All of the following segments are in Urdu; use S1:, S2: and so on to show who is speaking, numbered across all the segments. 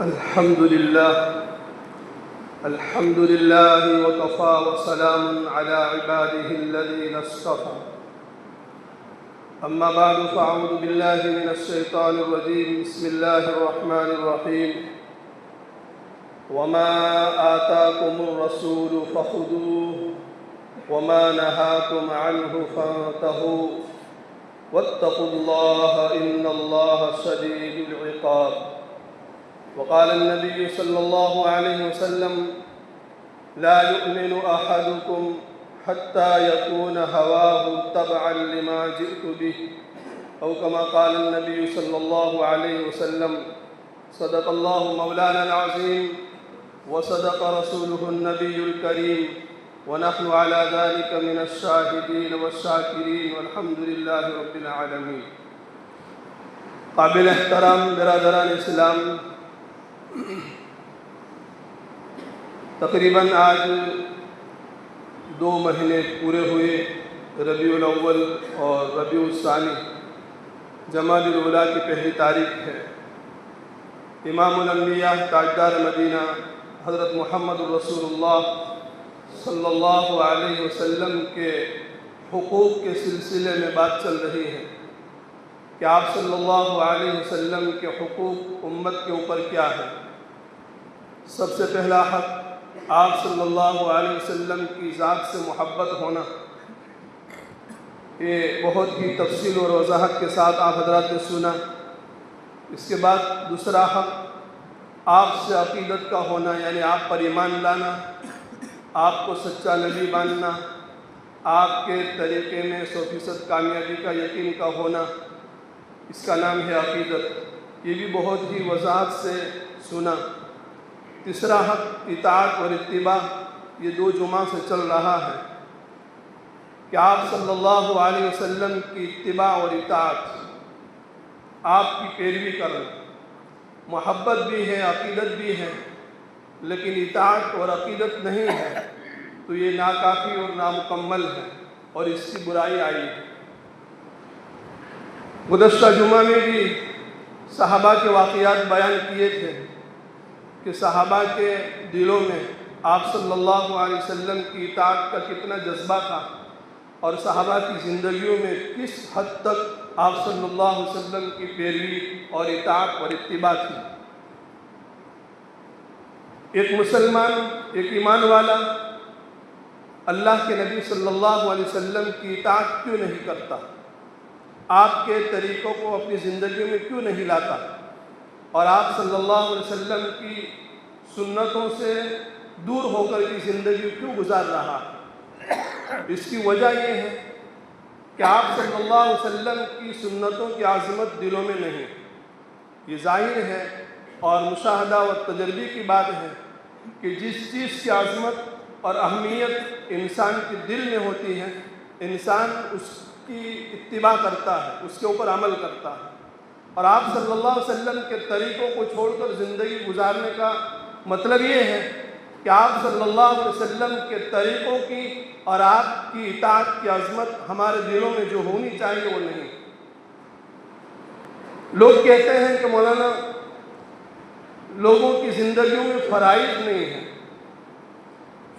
S1: الحمد لله وكفى وسلام على عباده الذين اصطفى. أما بعد فأعوذ بالله من الشيطان الرجيم. بسم الله الرحمن الرحيم. وما آتاكم الرسول فخذوه وما نهاكم عنه فانتهوا واتقوا الله إن الله شديد العقاب. وقال النبي صلى الله عليه وسلم: لا يؤمن أحدكم حتى يكون هواه تبعا لما جئت به، أو كما قال النبي صلى الله عليه وسلم. صدق الله مولانا العظيم وصدق رسوله النبي الكريم، ونحن على ذلك من الشاهدين والشاكرين والحمد لله رب العالمين. قابل احترام برادران اسلام، تقریباً آج 2 مہینے پورے ہوئے. ربیع الاول اور ربیع الثانی جمادی الاولیٰ کی پہلی تاریخ ہے. امام الانبیاء تاجدار مدینہ حضرت محمد رسول اللہ صلی اللہ علیہ وسلم کے حقوق کے سلسلے میں بات چل رہی ہے کہ آپ صلی اللہ علیہ وسلم کے حقوق امت کے اوپر کیا ہے. سب سے پہلا حق آپ صلی اللہ علیہ وسلم کی ذات سے محبت ہونا. یہ بہت ہی تفصیل اور وضاحت کے ساتھ آپ حضرات نے سنا. اس کے بعد دوسرا حق آپ سے عقیدت کا ہونا، یعنی آپ پر ایمان لانا، آپ کو سچا نبی ماننا، آپ کے طریقے میں 100% کامیابی کا یقین کا ہونا. اس کا نام ہے عقیدت. یہ بھی بہت ہی وضاحت سے سنا. تیسرا حق اطاعت اور اتباع. یہ 2 جمعہ سے چل رہا ہے کہ آپ صلی اللہ علیہ وسلم کی اتباع اور اطاعت، آپ کی پیروی کرنا. محبت بھی ہے، عقیدت بھی ہے، لیکن اطاعت اور عقیدت نہیں ہے تو یہ ناکافی اور نامکمل ہے اور اس کی برائی آئی ہے. گزشتہ جمعہ میں بھی صحابہ کے واقعات بیان کیے تھے کہ صحابہ کے دلوں میں آپ صلی اللہ علیہ وسلم کی اطاعت کا کتنا جذبہ تھا اور صحابہ کی زندگیوں میں کس حد تک آپ صلی اللہ علیہ وسلم کی پیروی اور اطاعت اور اتباع تھی. ایک مسلمان، ایک ایمان والا اللہ کے نبی صلی اللہ علیہ وسلم کی اطاعت کیوں نہیں کرتا؟ آپ کے طریقوں کو اپنی زندگی میں کیوں نہیں لاتا اور آپ صلی اللہ علیہ وسلم کی سنتوں سے دور ہو کر کی زندگی کیوں گزار رہا؟ اس کی وجہ یہ ہے کہ آپ صلی اللہ علیہ وسلم کی سنتوں کی عظمت دلوں میں نہیں. یہ ظاہر ہے اور مشاہدہ و تجربے کی بات ہے کہ جس چیز کی عظمت اور اہمیت انسان کے دل میں ہوتی ہے، انسان اس کی اتباع کرتا ہے، اس کے اوپر عمل کرتا ہے. اور آپ صلی اللہ علیہ وسلم کے طریقوں کو چھوڑ کر زندگی گزارنے کا مطلب یہ ہے کہ آپ صلی اللہ علیہ وسلم کے طریقوں کی اور آپ کی اطاعت کی عظمت ہمارے دلوں میں جو ہونی چاہیے وہ نہیں. لوگ کہتے ہیں کہ مولانا لوگوں کی زندگیوں میں فرائض نہیں ہیں،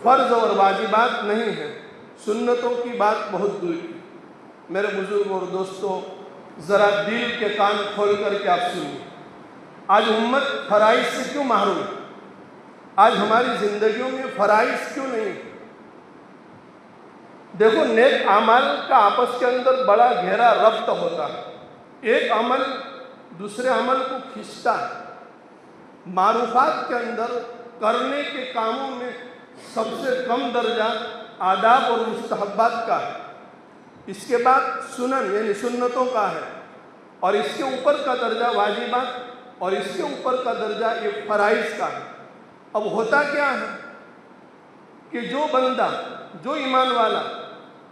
S1: فرض اور واجبات نہیں ہیں، سنتوں کی بات بہت دور کی. میرے بزرگ اور دوستوں، ذرا دل کے کان کھول کر کے آپ سنیے. آج امت فرائض سے کیوں محروم ہے؟ آج ہماری زندگیوں میں فرائض کیوں نہیں؟ دیکھو، نیک اعمال کا آپس کے اندر بڑا گہرا ربط ہوتا ہے. ایک عمل دوسرے عمل کو کھینچتا ہے. معروفات کے اندر کرنے کے کاموں میں سب سے کم درجہ آداب اور مستحبات کا ہے. اس کے بعد سنن یعنی سنتوں کا ہے، اور اس کے اوپر کا درجہ واجبات، اور اس کے اوپر کا درجہ یہ فرائض کا ہے. اب ہوتا کیا ہے کہ جو بندہ، جو ایمان والا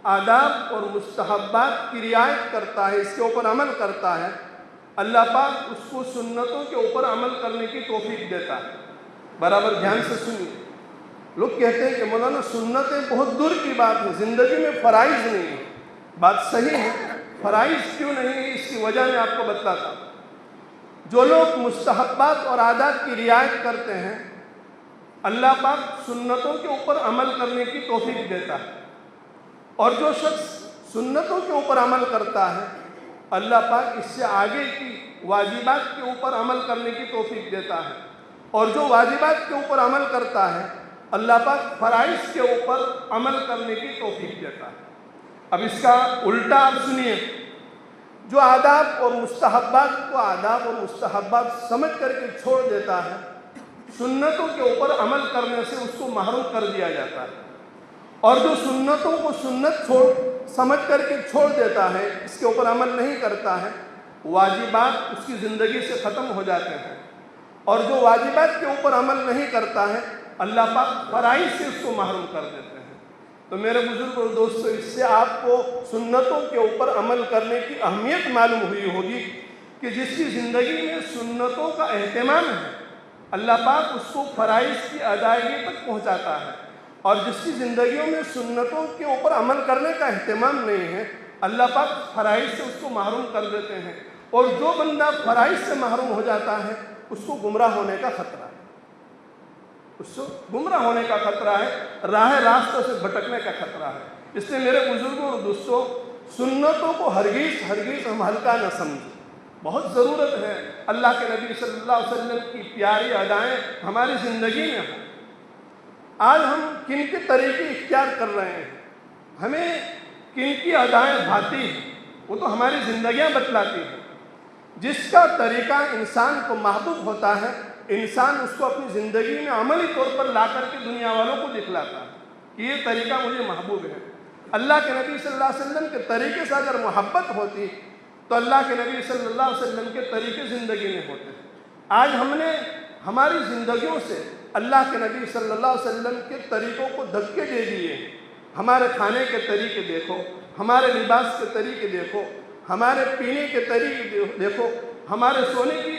S1: آداب اور مستحبات کی رعایت کرتا ہے، اس کے اوپر عمل کرتا ہے، اللہ پاک اس کو سنتوں کے اوپر عمل کرنے کی توفیق دیتا ہے. برابر دھیان سے سنیے. لوگ کہتے ہیں کہ مولانا سنتیں بہت دور کی بات ہے، زندگی میں فرائض نہیں ہے. بات صحیح ہے، فرائض کیوں نہیں ہے اس کی وجہ میں آپ کو بتلاتا ہوں. جو لوگ مستحبات اور عادات کی رعایت کرتے ہیں اللہ پاک سنتوں کے اوپر عمل کرنے کی توفیق دیتا ہے، اور جو شخص سنتوں کے اوپر عمل کرتا ہے اللہ پاک اس سے آگے کی واجبات کے اوپر عمل کرنے کی توفیق دیتا ہے، اور جو واجبات کے اوپر عمل کرتا ہے اللہ پاک فرائض کے اوپر عمل کرنے کی توفیق دیتا ہے۔ اب اس کا الٹا آپ سنیے، جو آداب اور مستحبات کو آداب اور مستحبات سمجھ کر کے چھوڑ دیتا ہے سنتوں کے اوپر عمل کرنے سے اس کو محروم کر دیا جاتا ہے، اور جو سنتوں کو سنت سمجھ کر کے چھوڑ دیتا ہے اس کے اوپر عمل نہیں کرتا ہے واجبات اس کی زندگی سے ختم ہو جاتے ہیں، اور جو واجبات کے اوپر عمل نہیں کرتا ہے اللہ پاک فرائض سے اس کو محروم کر دیتے ہیں۔ تو میرے بزرگ اور دوستو، اس سے آپ کو سنتوں کے اوپر عمل کرنے کی اہمیت معلوم ہوئی ہوگی کہ جس کی زندگی میں سنتوں کا اہتمام ہے اللہ پاک اس کو فرائض کی ادائیگی تک پہنچاتا ہے، اور جس کی زندگیوں میں سنتوں کے اوپر عمل کرنے کا اہتمام نہیں ہے اللہ پاک فرائض سے اس کو محروم کر دیتے ہیں، اور جو بندہ فرائض سے محروم ہو جاتا ہے اس کو گمراہ ہونے کا خطرہ ہے، اس کو گمراہ ہونے کا خطرہ ہے، راہ راستہ سے بھٹکنے کا خطرہ ہے۔ اس لیے میرے بزرگوں اور دوستوں، سنتوں کو ہرگز ہم ہلکا نہ سمجھیں، بہت ضرورت ہے اللہ کے نبی صلی اللہ علیہ وسلم کی پیاری ادائیں ہماری زندگی میں ہوں۔ آج ہم کن کے طریقے اختیار کر رہے ہیں، ہمیں کن کی ادائیں بھاتی ہیں، وہ تو ہماری زندگیاں بتلاتی ہیں۔ جس کا طریقہ انسان کو محبوب ہوتا ہے انسان اس کو اپنی زندگی میں عملی طور پر لا کر کے دنیا والوں کو دکھلاتا ہے کہ یہ طریقہ مجھے محبوب ہے۔ اللہ کے نبی صلی اللہ علیہ وسلم کے طریقے سے اگر محبت ہوتی تو اللہ کے نبی صلی اللہ علیہ وسلم کے طریقے زندگی میں ہوتے۔ آج ہم نے ہماری زندگیوں سے اللہ کے نبی صلی اللہ علیہ وسلم کے طریقوں کو دھکے دے دیے۔ ہمارے کھانے کے طریقے دیکھو، ہمارے لباس کے طریقے دیکھو، ہمارے پینے کے طریقے دیکھو، ہمارے سونے کی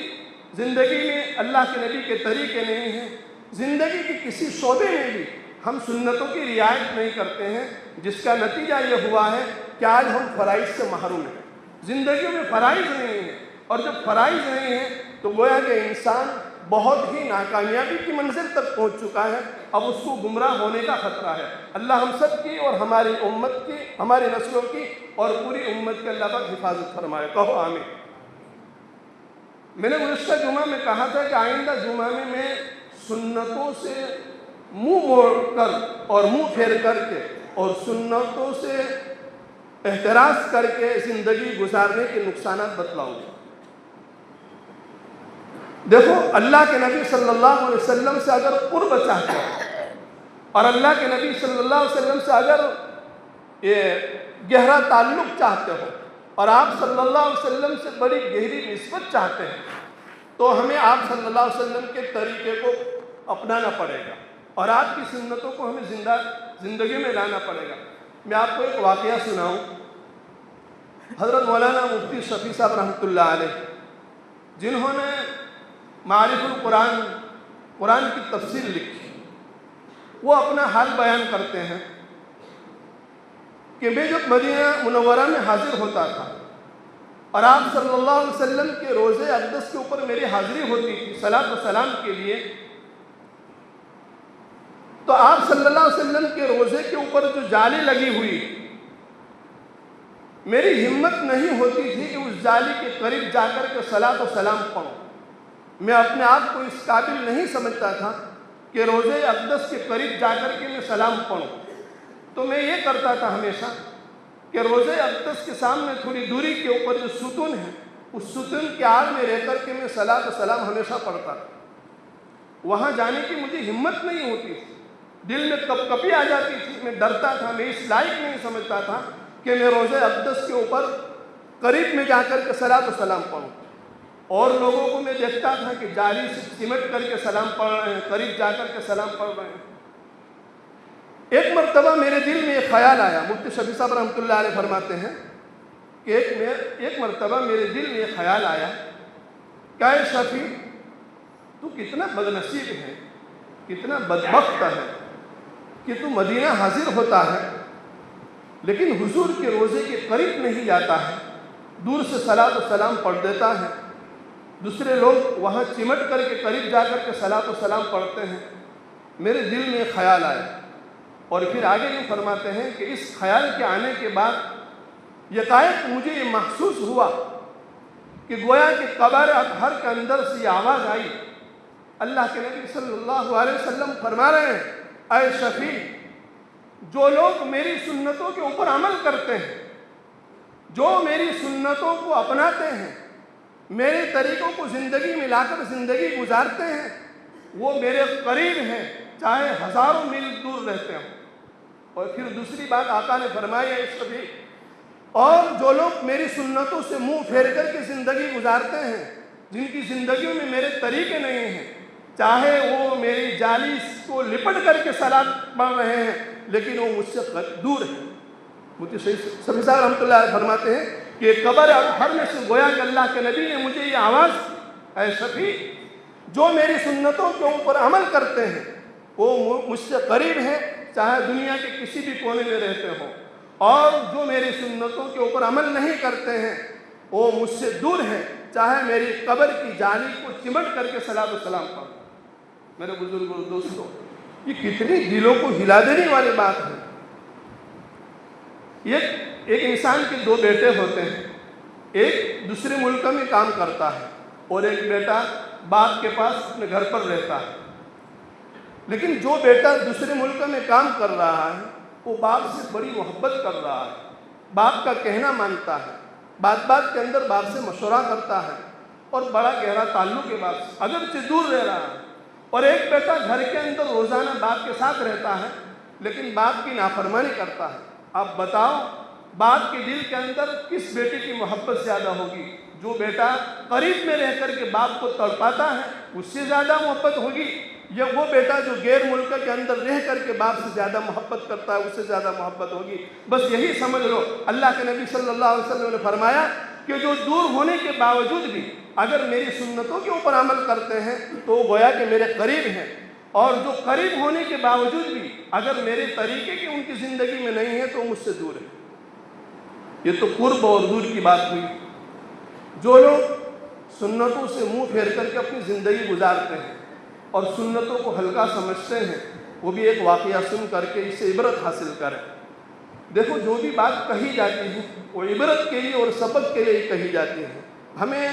S1: زندگی میں اللہ کے نبی کے طریقے نہیں ہیں۔ زندگی کی کسی شعبے میں بھی ہم سنتوں کی رعایت نہیں کرتے ہیں، جس کا نتیجہ یہ ہوا ہے کہ آج ہم فرائض سے محروم ہیں، زندگیوں میں فرائض نہیں ہیں، اور جب فرائض نہیں ہیں تو گویا کہ انسان بہت ہی ناکامیابی کی منزل تک پہنچ چکا ہے، اب اس کو گمراہ ہونے کا خطرہ ہے۔ اللہ ہم سب کی اور ہماری امت کی، ہماری نسلوں کی اور پوری امت کی اللہ پاک حفاظت فرمائے، کہو آمین۔ میں نے گزشتہ جمعہ میں کہا تھا کہ آئندہ جمعہ میں سنتوں سے منہ موڑ کر اور منہ پھیر کر کے اور سنتوں سے احتراز کر کے زندگی گزارنے کے نقصانات بتلاؤں گا۔ دیکھو، اللہ کے نبی صلی اللہ علیہ وسلم سے اگر قرب چاہتے ہو اور اللہ کے نبی صلی اللہ علیہ وسلم سے اگر یہ گہرا تعلق چاہتے ہو اور آپ صلی اللہ علیہ وسلم سے بڑی گہری نسبت چاہتے ہیں تو ہمیں آپ صلی اللہ علیہ وسلم کے طریقے کو اپنانا پڑے گا اور آپ کی سنتوں کو ہمیں زندگی میں لانا پڑے گا۔ میں آپ کو ایک واقعہ سناؤں۔ حضرت مولانا مفتی شفیع صاحب رحمۃ اللہ علیہ، جنہوں نے معارف القرآن، قرآن کی تفسیر لکھی، وہ اپنا حال بیان کرتے ہیں کہ میں جب مدینہ منورہ میں حاضر ہوتا تھا اور آپ صلی اللہ علیہ وسلم کے روضے اقدس کے اوپر میری حاضری ہوتی تھی صلاۃ و سلام کے لیے، تو آپ صلی اللہ علیہ وسلم کے روضے کے اوپر جو جالی لگی ہوئی، میری ہمت نہیں ہوتی تھی کہ اس جالی کے قریب جا کر کے صلاۃ و سلام پڑھوں۔ میں اپنے آپ کو اس قابل نہیں سمجھتا تھا کہ روضے اقدس کے قریب جا کر کے میں سلام پڑھوں۔ تو میں یہ کرتا تھا ہمیشہ کہ روضے اقدس کے سامنے تھوڑی دوری کے اوپر جو ستون ہے اس ستون کے آڑ میں رہ کر کے میں صلاۃ و سلام ہمیشہ پڑھتا تھا۔ وہاں جانے کی مجھے ہمت نہیں ہوتی تھی، دل میں کپ کپی آ جاتی تھی، میں ڈرتا تھا، میں اس لائق نہیں سمجھتا تھا کہ میں روضے اقدس کے اوپر قریب میں جا کر کے صلاۃ و سلام پڑھوں۔ اور لوگوں کو میں دیکھتا تھا کہ جالی سے سمٹ کر کے سلام پڑھ رہے ہیں، قریب جا کر کے سلام پڑھ رہے ہیں۔ ایک مرتبہ میرے دل میں ایک خیال آیا، مفتی شفیع صاحب رحمۃ اللہ علیہ فرماتے ہیں کہ ایک مرتبہ میرے دل میں ایک خیال آیا کہ اے شفیع، تو کتنا بدنصیب ہے، کتنا بدبخت ہے کہ تو مدینہ حاضر ہوتا ہے لیکن حضور کے روضے کے قریب نہیں جاتا ہے، دور سے صلاۃ و سلام پڑھ دیتا ہے۔ دوسرے لوگ وہاں چمٹ کر کے قریب جا کر کے صلاۃ و سلام پڑھتے ہیں، میرے دل میں ایک خیال آیا، اور پھر آگے یہ فرماتے ہیں کہ اس خیال کے آنے کے بعد یکایک مجھے یہ محسوس ہوا کہ گویا کہ قبر اطہر کے اندر سے یہ آواز آئی۔ اللہ کے نبی صلی اللہ علیہ وسلم فرما رہے ہیں، اے شفیع، جو لوگ میری سنتوں کے اوپر عمل کرتے ہیں، جو میری سنتوں کو اپناتے ہیں، میرے طریقوں کو زندگی میں لا کر زندگی گزارتے ہیں، وہ میرے قریب ہیں، چاہے ہزاروں میل دور رہتے ہوں۔ اور پھر دوسری بات آقا نے فرمائی، اے شفیع، اور جو لوگ میری سنتوں سے منہ پھیر کر کے زندگی گزارتے ہیں، جن کی زندگیوں میں میرے طریقے نہیں ہیں، چاہے وہ میری جالیس کو لپٹ کر کے صلاۃ پڑھ رہے ہیں لیکن وہ مجھ سے دور ہیں۔ مجھے شفیع صاحب رحمۃ اللہ علیہ فرماتے ہیں کہ قبر اطہر میں سے گویا کہ اللہ کے نبی نے مجھے یہ آواز، اے شفیع، جو میری سنتوں کے اوپر عمل کرتے ہیں وہ مجھ سے قریب ہیں، چاہے دنیا کے کسی بھی کونے میں رہتے ہوں، اور جو میری سنتوں کے اوپر عمل نہیں کرتے ہیں وہ مجھ سے دور ہیں، چاہے میری قبر کی جالی کو چمٹ کر کے صلاۃ و سلام پڑھیں۔ میرے بزرگوں اور دوستوں، یہ کتنی دلوں کو ہلا دینے والی بات ہے۔ ایک انسان کے دو بیٹے ہوتے ہیں، ایک دوسرے ملک میں کام کرتا ہے اور ایک بیٹا باپ کے پاس اپنے گھر پر رہتا ہے۔ لیکن جو بیٹا دوسرے ملک میں کام کر رہا ہے وہ باپ سے بڑی محبت کر رہا ہے، باپ کا کہنا مانتا ہے، بات بات کے اندر باپ سے مشورہ کرتا ہے اور بڑا گہرا تعلق ہے باپ سے، اگرچہ دور رہ رہا ہے۔ اور ایک بیٹا گھر کے اندر روزانہ باپ کے ساتھ رہتا ہے لیکن باپ کی نافرمانی کرتا ہے۔ اب بتاؤ، باپ کے دل کے اندر کس بیٹے کی محبت زیادہ ہوگی؟ جو بیٹا قریب میں رہ کر کے باپ کو تڑپاتا ہے اس سے زیادہ محبت ہوگی، یا وہ بیٹا جو غیر ملک کے اندر رہ کر کے باپ سے زیادہ محبت کرتا ہے اس سے زیادہ محبت ہوگی؟ بس یہی سمجھ لو، اللہ کے نبی صلی اللہ علیہ وسلم نے فرمایا کہ جو دور ہونے کے باوجود بھی اگر میری سنتوں کے اوپر عمل کرتے ہیں تو وہ گویا کہ میرے قریب ہیں، اور جو قریب ہونے کے باوجود بھی اگر میرے طریقے کی ان کی زندگی میں نہیں ہے تو مجھ سے دور ہے۔ یہ تو قرب اور دور کی بات ہوئی۔ جو لوگ سنتوں سے منہ پھیر کر کے اپنی زندگی گزارتے ہیں اور سنتوں کو ہلکا سمجھتے ہیں، وہ بھی ایک واقعہ سن کر کے اس سے عبرت حاصل کریں۔ دیکھو، جو بھی بات کہی جاتی ہے وہ عبرت کے لیے اور سبق کے لیے کہی جاتی ہے۔ ہمیں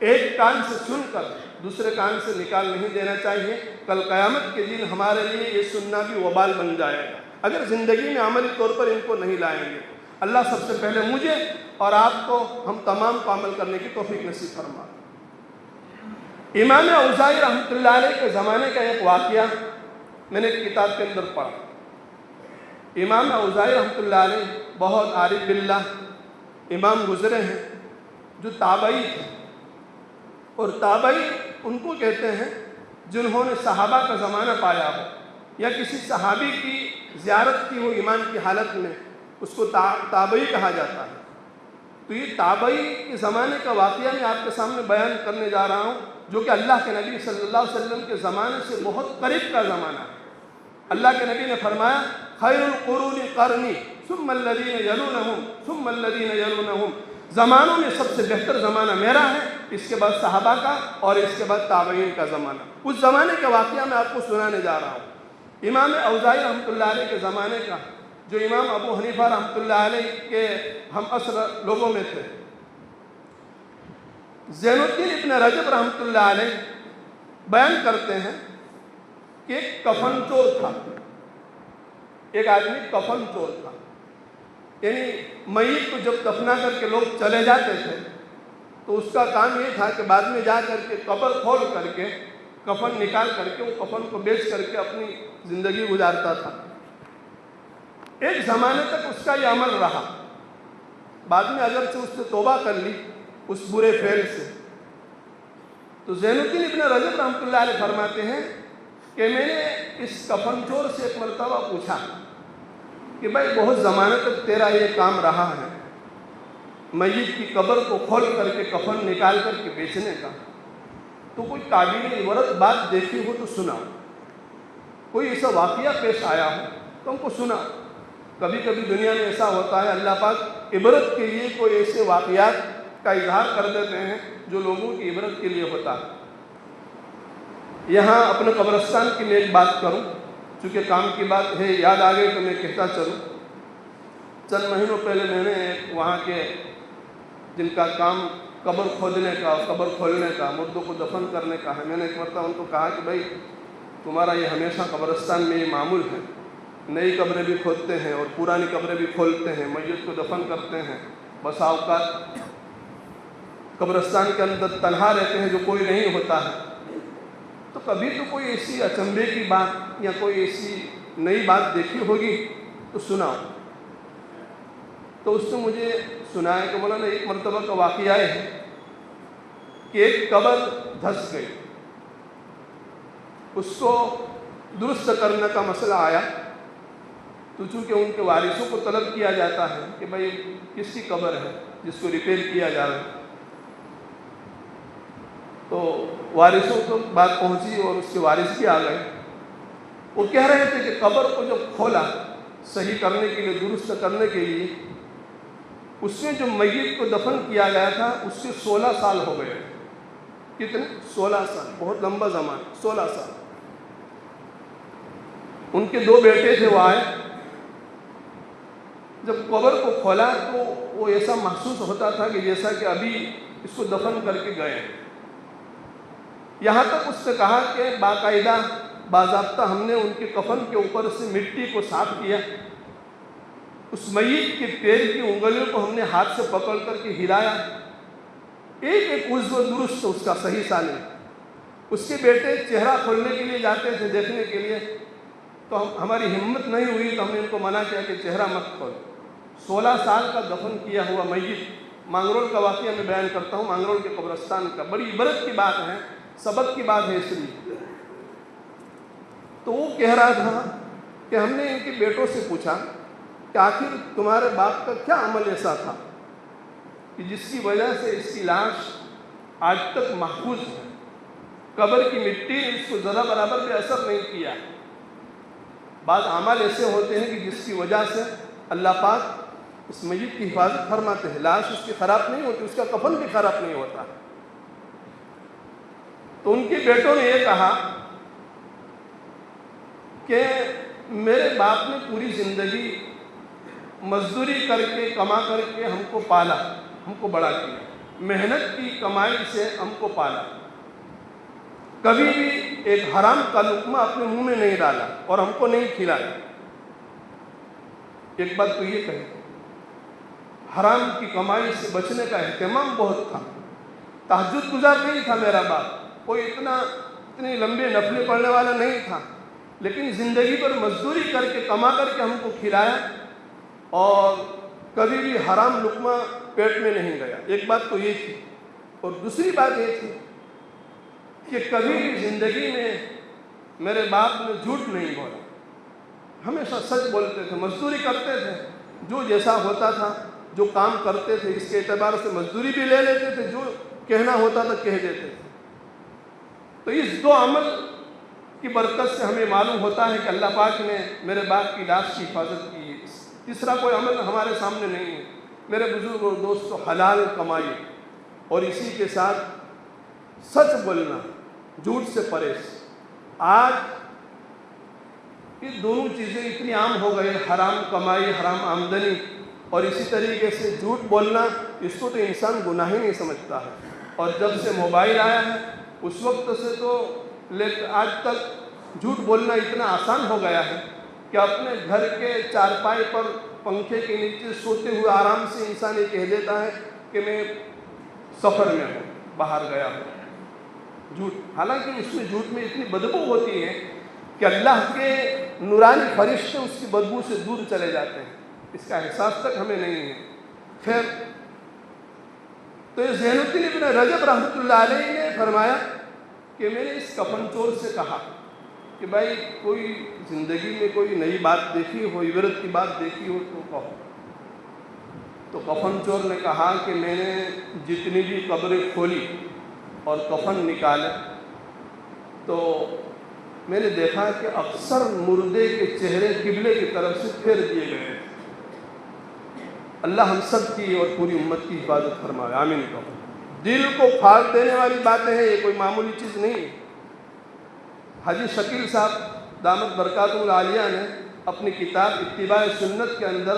S1: ایک کان سے سن کر دوسرے کان سے نکال نہیں دینا چاہیے۔ کل قیامت کے دن ہمارے لیے یہ سننا بھی وبال بن جائے گا اگر زندگی میں عملی طور پر ان کو نہیں لائیں گے۔ اللہ سب سے پہلے مجھے اور آپ کو، ہم تمام کو عمل کرنے کی توفیق نصیب فرما۔ امام اوزاعی رحمۃ اللہ علیہ کے زمانے کا ایک واقعہ میں نے ایک کتاب کے اندر پڑھا۔ امام اوزاعی رحمۃ اللہ علیہ بہت عارف باللہ امام گزرے ہیں جو تابعی تھے، اور تابعی ان کو کہتے ہیں جنہوں نے صحابہ کا زمانہ پایا ہو یا کسی صحابی کی زیارت کی ہو ایمان کی حالت میں، اس کو تابعی کہا جاتا ہے۔ تو یہ تابعی کے زمانے کا واقعہ میں آپ کے سامنے بیان کرنے جا رہا ہوں، جو کہ اللہ کے نبی صلی اللہ علیہ وسلم کے زمانے سے بہت قریب کا زمانہ ہے۔ اللہ کے نبی نے فرمایا، خیر القرون قرنی ثم الذین یلونہم ثم الذین یلونہم، زمانوں میں سب سے بہتر زمانہ میرا ہے، اس کے بعد صحابہ کا اور اس کے بعد تابعین کا زمانہ۔ اس زمانے کا واقعہ میں آپ کو سنانے جا رہا ہوں۔ امام اوزاعی رحمۃ اللہ علیہ کے زمانے کا، جو امام ابو حنیفہ رحمۃ اللہ علیہ کے ہم عصر لوگوں میں تھے، زین الدین ابن رجب رحمۃ اللہ علیہ بیان کرتے ہیں کہ ایک کفن چور تھا، ایک آدمی کفن چور تھا، یعنی میت کو جب دفنا کر کے لوگ چلے جاتے تھے تو اس کا کام یہ تھا کہ بعد میں جا کر کے قبر کھول کر کے کفن نکال کر کے وہ کفن کو بیچ کر کے اپنی زندگی گزارتا تھا۔ ایک زمانے تک اس کا یہ عمل رہا، بعد میں اگرچہ اس نے توبہ کر لی اس برے فعل سے۔ تو زین الدین ابن رجب رحمۃ اللہ علیہ فرماتے ہیں کہ میں نے اس کفن چور سے ایک مرتبہ پوچھا کہ بھائی بہت زمانے تک تیرا یہ کام رہا ہے میت کی قبر کو کھول کر کے کفن نکال کر کے بیچنے کا، تو کوئی قابل عبرت بات دیکھی ہو تو سنا، کوئی ایسا واقعہ پیش آیا ہو تو ہم کو سنا۔ کبھی کبھی دنیا میں ایسا ہوتا ہے، اللہ پاک عبرت کے لیے کوئی ایسے واقعات کا اظہار کر دیتے ہیں جو لوگوں کی عبرت کے لیے ہوتا ہے۔ یہاں اپنے قبرستان کی میں ایک بات کروں، چونکہ کام کی بات ہے، یاد آ گئی تو میں کہتا چلوں۔ چند مہینوں پہلے میں نے وہاں کے جن کا کام قبر کھودنے کا، قبر کھولنے کا، مردوں کو دفن کرنے کا ہے، میں نے ایک مرتبہ ان کو کہا کہ بھائی تمہارا یہ ہمیشہ قبرستان میں یہ معمول ہے، نئی قبریں بھی کھودتے ہیں اور پرانی قبریں بھی کھولتے ہیں، میت کو دفن کرتے ہیں، بسا اوقات قبرستان کے اندر تنہا رہتے ہیں جو کوئی نہیں ہوتا ہے، تو کبھی تو کوئی ایسی اچنبھے کی بات یا کوئی ایسی نئی بات دیکھی ہوگی تو سناؤ۔ تو اس نے مجھے سنایا کہ مولانا ایک مرتبہ کا واقعہ ہے کہ ایک قبر دھس گئی، اس کو درست کرنے کا مسئلہ آیا، تو چونکہ ان کے وارثوں کو طلب کیا جاتا ہے کہ بھائی کس کی قبر ہے جس کو ریپیئر کیا جا رہا ہے، تو وارثوں کو بات پہنچی اور اس کے وارث بھی آ گئے۔ وہ کہہ رہے تھے کہ قبر کو جب کھولا صحیح کرنے کے لیے، درست کرنے کے لیے، اس میں جو میت کو دفن کیا گیا تھا اس کے 16 سال ہو گئے۔ کتنے؟ 16 سال، بہت لمبا زمان، 16 سال۔ ان کے 2 بیٹے تھے، وہ آئے، جب قبر کو کھولا تو وہ ایسا محسوس ہوتا تھا کہ جیسا کہ ابھی اس کو دفن کر کے گئے۔ یہاں تک اس نے کہا کہ باقاعدہ باضابطہ ہم نے ان کے کفن کے اوپر سے مٹی کو صاف کیا، اس میت کے پیر کی انگلیوں کو ہم نے ہاتھ سے پکڑ کر کے ہلایا، ایک ایک عضو درست اس کا صحیح سالم۔ اس کے بیٹے چہرہ کھولنے کے لیے جاتے تھے دیکھنے کے لیے، تو ہماری ہمت نہیں ہوئی تو ہم نے ان کو منع کیا کہ چہرہ مت کھول۔ 16 سال کا دفن کیا ہوا میت، مانگرول کا واقعہ میں بیان کرتا ہوں، مانگرول کے قبرستان کا، بڑی عبرت کی بات ہے، سبق کی بات ہے اس لیے۔ تو وہ کہہ رہا تھا کہ ہم نے ان کے بیٹوں سے پوچھا کہ آخر تمہارے باپ کا کیا عمل ایسا تھا کہ جس کی وجہ سے اس کی لاش آج تک محفوظ ہے، قبر کی مٹی نے اس کو ذرا برابر بھی اثر نہیں کیا۔ بعض اعمال ایسے ہوتے ہیں کہ جس کی وجہ سے اللہ پاک اس میت کی حفاظت فرماتے ہیں، لاش اس کی خراب نہیں ہوتی، اس کا کفن بھی خراب نہیں ہوتا۔ تو ان کے بیٹوں نے یہ کہا کہ میرے باپ نے پوری زندگی مزدوری کر کے، کما کر کے ہم کو پالا، ہم کو بڑا کیا، محنت کی کمائی سے ہم کو پالا، کبھی بھی ایک حرام کا لقمہ اپنے منہ میں نہیں ڈالا اور ہم کو نہیں کھلایا۔ ایک بات تو یہ کہی، حرام کی کمائی سے بچنے کا اہتمام بہت تھا، تہجد گزار نہیں تھا میرا باپ، کوئی اتنی لمبے نفلیں پڑھنے والا نہیں تھا، لیکن زندگی پر مزدوری کر کے، کما کر کے ہم کو کھلایا اور کبھی بھی حرام لقمہ پیٹ میں نہیں گیا۔ ایک بات تو یہ تھی، اور دوسری بات یہ تھی کہ کبھی بھی زندگی میں میرے باپ نے جھوٹ نہیں بولا، ہمیشہ سچ بولتے تھے، مزدوری کرتے تھے، جو جیسا ہوتا تھا، جو کام کرتے تھے اس کے اعتبار سے مزدوری بھی لے لیتے تھے، جو کہنا ہوتا تھا کہہ دیتے تھے۔ تو اس 2 عمل کی برکت سے ہمیں معلوم ہوتا ہے کہ اللہ پاک نے میرے باپ کی لاش کی حفاظت کی ہے۔ تیسرا کوئی عمل ہمارے سامنے نہیں ہے۔ میرے بزرگ اور دوستو، حلال کمائی اور اسی کے ساتھ سچ بولنا، جھوٹ سے پرہیز۔ آج یہ دونوں چیزیں اتنی عام ہو گئی، حرام کمائی، حرام آمدنی، اور اسی طریقے سے جھوٹ بولنا، اس کو تو انسان گناہ ہی نہیں سمجھتا ہے۔ اور جب سے موبائل آیا ہے اس وقت سے تو آج تک جھوٹ بولنا اتنا آسان ہو گیا ہے کہ اپنے گھر کے چارپائی پر پنکھے کے نیچے سوتے ہوئے آرام سے انسان یہ کہہ دیتا ہے کہ میں سفر میں ہوں، باہر گیا ہوں۔ جھوٹ، حالانکہ اس میں جھوٹ میں اتنی بدبو ہوتی ہے کہ اللہ کے نورانی فرشتے اس کی بدبو سے دور چلے جاتے ہیں، اس کا احساس تک ہمیں نہیں ہے۔ خیر، تو یہ زین الدین ابن رجب رحمۃ اللہ علیہ نے فرمایا کہ میں نے اس کفن چور سے کہا کہ بھائی کوئی زندگی میں کوئی نئی بات دیکھی ہو، عبرت کی بات دیکھی ہو تو کہو۔ تو کفن چور نے کہا کہ میں نے جتنی بھی قبریں کھولی اور کفن نکالے تو میں نے دیکھا کہ اکثر مردے کے چہرے قبلے کی طرف سے پھیر دیے گئے، اللہ ہم سب کی اور پوری امت کی حفاظت فرمائے، آمین کہو۔ دل کو پھاڑ دینے والی باتیں ہیں، یہ کوئی معمولی چیز نہیں ہے۔ حاجی شکیل صاحب دامت برکاتہ العالیہ نے اپنی کتاب اتباع سنت کے اندر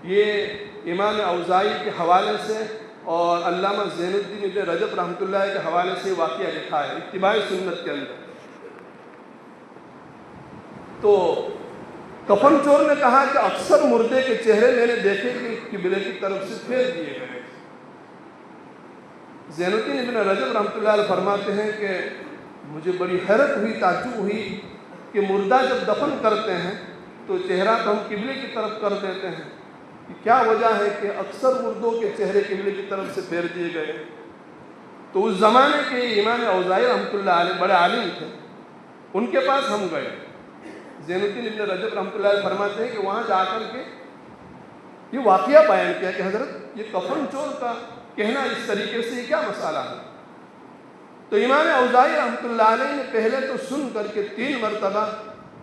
S1: یہ امام اوزاعی کے حوالے سے اور علامہ زین الدین ابن رجب رحمۃ اللہ کے حوالے سے واقعہ لکھا ہے اتباع سنت کے اندر۔ تو کفن چور نے کہا کہ اکثر مردے کے چہرے میں نے دیکھے کہ قبلے کی طرف سے پھیر دیے گئے۔ زین الدین ابن رجب رحمۃ اللہ علیہ فرماتے ہیں کہ مجھے بڑی حیرت ہوئی، تعجب ہوئی کہ مردہ جب دفن کرتے ہیں تو چہرہ تو ہم قبلے کی طرف کر دیتے ہیں، کیا وجہ ہے کہ اکثر مردوں کے چہرے قبلے کی طرف سے پھیر دیے گئے؟ تو اس زمانے کے امام اوزاعی رحمۃ اللہ علیہ بڑے عالم تھے، ان کے پاس ہم گئے۔ زین الدین ابن رجب رحمۃ اللہ علیہ فرماتے ہیں کہ وہاں جا کر کے یہ واقعہ بیان کیا کہ حضرت یہ کفن چور کا کہنا اس طریقے سے یہ کیا مسئلہ ہے؟ تو امام اوزاعی رحمۃ اللہ علیہ نے پہلے تو سن کر کے 3 مرتبہ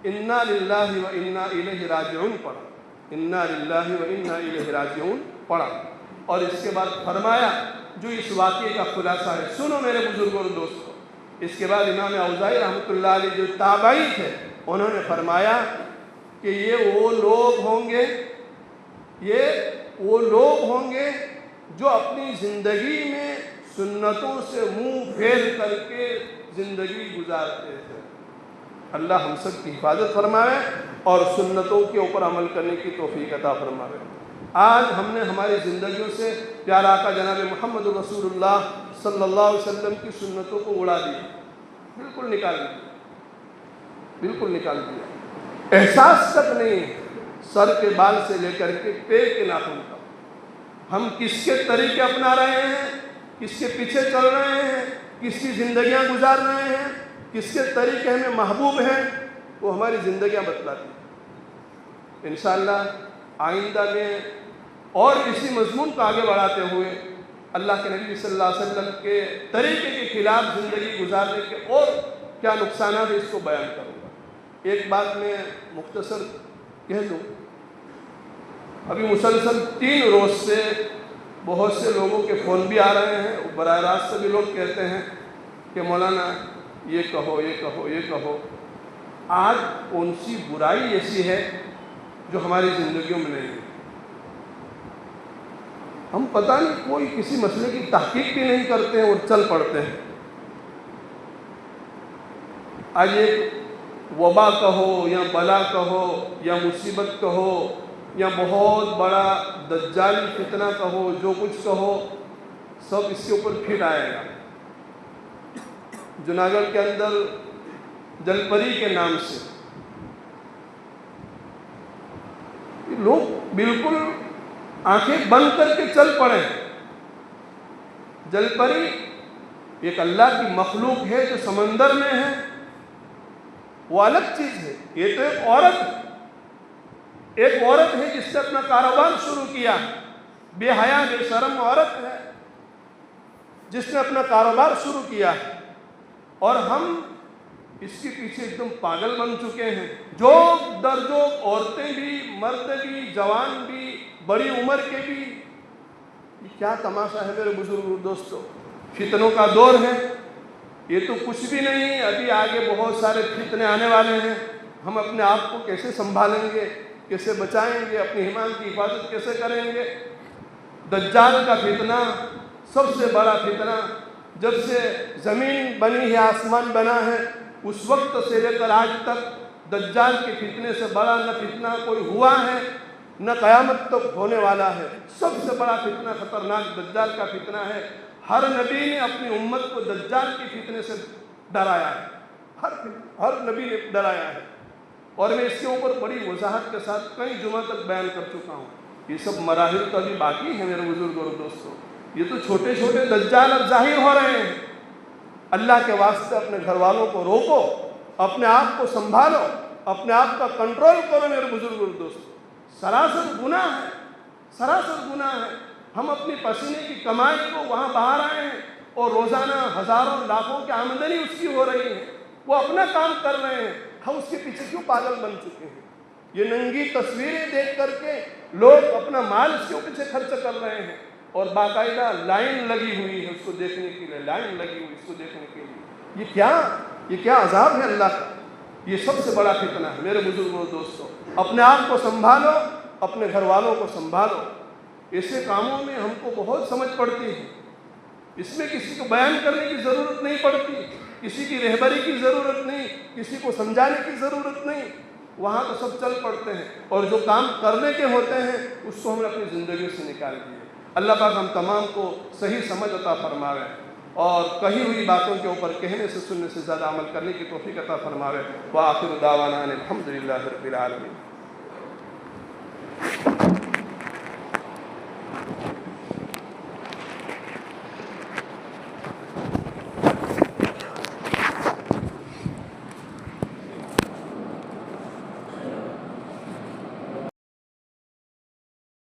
S1: انا للہ و انا الیہ راجعون پڑھا، انا للہ و انا الیہ راجعون پڑھا، اور اس کے بعد فرمایا جو اس واقعے کا خلاصہ ہے، سنو میرے بزرگوں اور دوستوں۔ اس کے بعد امام اوزاعی رحمۃ اللہ علیہ جو تابعی تھے انہوں نے فرمایا کہ یہ وہ لوگ ہوں گے جو اپنی زندگی میں سنتوں سے منہ پھیر کر کے زندگی گزارتے تھے۔ اللہ ہم سب کی حفاظت فرمائے اور سنتوں کے اوپر عمل کرنے کی توفیق عطا فرمائے۔ آج ہم نے ہماری زندگیوں سے پیارا آقا جناب محمد رسول اللہ صلی اللہ علیہ وسلم کی سنتوں کو اڑا دیا، بالکل نکال دیا، احساس تک نہیں ہے، سر کے بال سے لے کر کے پیر کے ناخن تک ہم کس کے طریقے اپنا رہے ہیں، کس کے پیچھے چل رہے ہیں، کس کی زندگیاں گزار رہے ہیں، کس کے طریقے ہمیں محبوب ہیں، وہ ہماری زندگیاں بتلاتی ہیں۔ انشاءاللہ آئندہ میں اور اسی مضمون کو آگے بڑھاتے ہوئے اللہ کے نبی صلی اللہ علیہ وسلم کے طریقے کے خلاف زندگی گزارنے کے اور کیا نقصانات ہیں اس کو بیان کروں گا۔ ایک بات میں مختصر کہہ دوں، ابھی مسلسل 3 روز سے بہت سے لوگوں کے فون بھی آ رہے ہیں، براہ راست سے بھی لوگ کہتے ہیں کہ مولانا یہ کہو۔ آج کون سی برائی ایسی ہے جو ہماری زندگیوں میں نہیں ہے؟ ہم پتہ نہیں کوئی کسی مسئلے کی تحقیق بھی نہیں کرتے ہیں اور چل پڑتے ہیں۔ آج ایک وبا کہو یا بلا کہو یا مصیبت کہو یا بہت بڑا دجالی فتنہ کہو، جو کچھ کہو سب اس کے اوپر پھر آئے گا۔ جوناگڑھ کے اندر جل پری کے نام سے لوگ بالکل آنکھیں بند کر کے چل پڑے۔ جل پری ایک اللہ کی مخلوق ہے جو سمندر میں ہے، وہ الگ چیز ہے۔ یہ تو ایک عورت ہے جس سے اپنا کاروبار شروع کیا، بے حیا بے شرم عورت ہے جس نے اپنا کاروبار شروع کیا، اور ہم اس کے پیچھے ایک دم پاگل بن چکے ہیں۔ جو درجوں عورتیں بھی، مرد بھی، جوان بھی، بڑی عمر کے بھی، یہ کیا تماشا ہے میرے بزرگ دوستوں؟ فتنوں کا دور ہے، یہ تو کچھ بھی نہیں، ابھی آگے بہت سارے فتنے آنے والے ہیں۔ ہم اپنے آپ کو کیسے سنبھالیں گے، کیسے بچائیں گے، اپنی ایمان کی حفاظت کیسے کریں گے؟ دجال کا فتنہ سب سے بڑا فتنہ، جب سے زمین بنی ہے، آسمان بنا ہے، اس وقت سے لے کر آج تک دجال کے فتنے سے بڑا نہ فتنہ کوئی ہوا ہے نہ قیامت تک ہونے والا ہے۔ سب سے بڑا فتنہ خطرناک دجال کا فتنہ ہے۔ ہر نبی نے اپنی امت کو دجال کے فتنے سے ڈرایا ہے، ہر نبی نے ڈرایا ہے، اور میں اس کے اوپر بڑی وضاحت کے ساتھ کئی جمعہ تک بیان کر چکا ہوں۔ یہ سب مراحل تو ابھی باقی ہیں میرے بزرگ اور دوستوں، یہ تو چھوٹے چھوٹے دجال اب ظاہر ہو رہے ہیں۔ اللہ کے واسطے اپنے گھر والوں کو روکو، اپنے آپ کو سنبھالو، اپنے آپ کا کنٹرول کرو میرے بزرگ اور دوستوں۔ سراسر گناہ ہے۔ ہم اپنی پسینے کی کمائی کو وہاں بہا رہے ہیں اور روزانہ ہزاروں لاکھوں کی آمدنی اس کی ہو رہی ہے، وہ اپنا کام کر رہے ہیں، ہم اس کے پیچھے کیوں پاگل بن چکے ہیں؟ یہ ننگی تصویریں دیکھ کر کے لوگ اپنا مال اس کے پیچھے خرچ کر رہے ہیں، اور باقاعدہ لائن لگی ہوئی ہے اس کو دیکھنے کے لیے، لائن لگی ہوئی اس کو دیکھنے کے لیے۔ یہ کیا عذاب ہے اللہ کا؟ یہ سب سے بڑا فتنہ ہے میرے بزرگوں اور دوستوں۔ اپنے آپ کو سنبھالو، اپنے گھر والوں کو سنبھالو۔ ایسے کاموں میں ہم کو بہت سمجھ پڑتی ہے، اس میں کسی کو بیان کرنے کی ضرورت نہیں پڑتی، کسی کی رہبری کی ضرورت نہیں، کسی کو سمجھانے کی ضرورت نہیں، وہاں تو سب چل پڑتے ہیں، اور جو کام کرنے کے ہوتے ہیں اس کو ہم نے اپنی زندگی سے نکال دیے۔ اللہ پاک ہم تمام کو صحیح سمجھ عطا فرماوے، اور کہی ہوئی باتوں کے اوپر کہنے سے سننے سے زیادہ عمل کرنے کی توفیق عطا فرماوے۔ وآخر دعوانا ان الحمد للہ رب العالمین۔